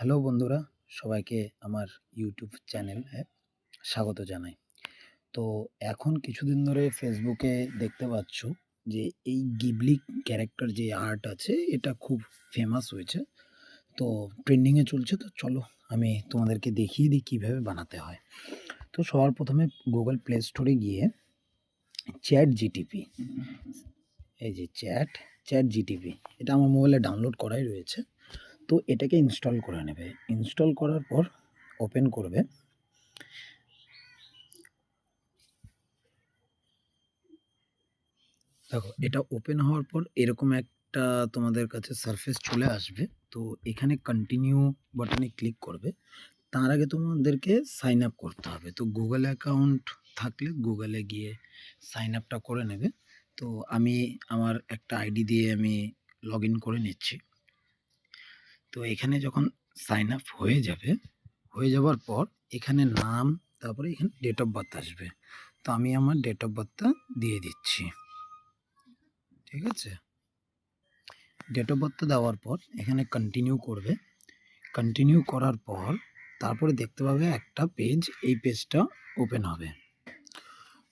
Hello বন্ধুরা, সবাইকে আমার ইউটিউব চ্যানেলে স্বাগত জানাই। তো এখন কিছুদিন ধরে ফেসবুকে দেখতে পাচ্ছ যে এই গিবলি ক্যারেক্টার যে আর্ট আছে এটা খুব ফেমাস হয়েছে। তো ট্রেন্ডিংয়ে চলছে। তো চলো আমি তোমাদেরকে দেখিয়ে দিই কীভাবে বানাতে হয়। তো সবার প্রথমে গুগল প্লে স্টোরে গিয়ে চ্যাট জিটিপি, এই যে চ্যাট জিটিপি এটা আমার মোবাইলে ডাউনলোড করাই রয়েছে। তো এটাকে ইনস্টল করে নেবে। ইনস্টল করার পর ওপেন করবে। দেখো এটা ওপেন হওয়ার পর এরকম একটা তোমাদের কাছে সারফেস চলে আসবে। তো এখানে কন্টিনিউ বাটনে ক্লিক করবে। তার আগে তোমাদেরকে সাইন আপ করতে হবে। তো গুগল অ্যাকাউন্ট থাকলে গুগলে গিয়ে সাইন আপটা করে নেবে। তো আমি আমার একটা আইডি দিয়ে আমি লগ ইন করে নিচ্ছি। তো এখানে যখন সাইন আপ হয়ে যাওয়ার পর এখানে নাম, তারপরে এখানে ডেট অফ বার্থ আসবে। তো আমি আমার ডেট অফ বার্থটা দিয়ে দিচ্ছি। ঠিক আছে, ডেট অফ বার্থটা দেওয়ার পর এখানে কন্টিনিউ করবে। কন্টিনিউ করার পর তারপরে দেখতে পাবে একটা পেজ, এই পেজটা ওপেন হবে।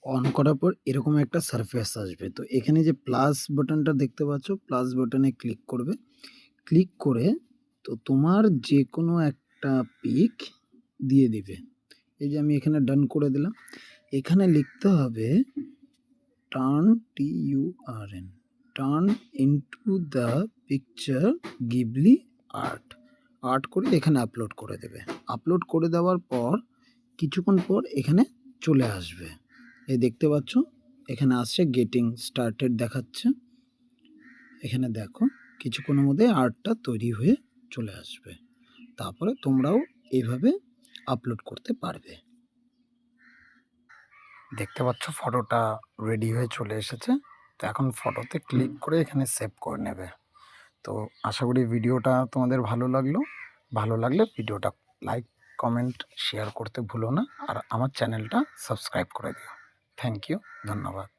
অন করার পর এরকম একটা সারফেস আসবে। তো এখানে যে প্লাস বাটনটা দেখতে পাচ্ছ, প্লাস বাটনে ক্লিক করবে। ক্লিক করে তো তোমার যে কোনো একটা পিক দিয়ে দিবে। এই যে আমি এখানে ডান করে দিলাম। এখানে লিখতে হবে turn TURN turn into the picture Ghibli art করে এখানে আপলোড করে দেবে। আপলোড করে দেওয়ার পর কিছুক্ষণ পর এখানে চলে আসবে। এই দেখতে পাচ্ছ এখানে আসছে গেটিং স্টার্টেড দেখাচ্ছে। এখানে দেখো কিছুক্ষণের মধ্যে আর্টটা তৈরি হয়ে চলে আসবে। তারপরে তোমরাও এইভাবে আপলোড করতে পারবে। দেখতে পাচ্ছ ফটোটা রেডি হয়ে চলে এসেছে। তো এখন ফটোতে ক্লিক করে এখানে সেভ করে নেবে। তো আশা করি ভিডিওটা তোমাদের ভালো লাগলে ভিডিওটা লাইক, কমেন্ট, শেয়ার করতে ভুলো না। আর আমার চ্যানেলটা সাবস্ক্রাইব করে দিও। থ্যাংক ইউ, ধন্যবাদ।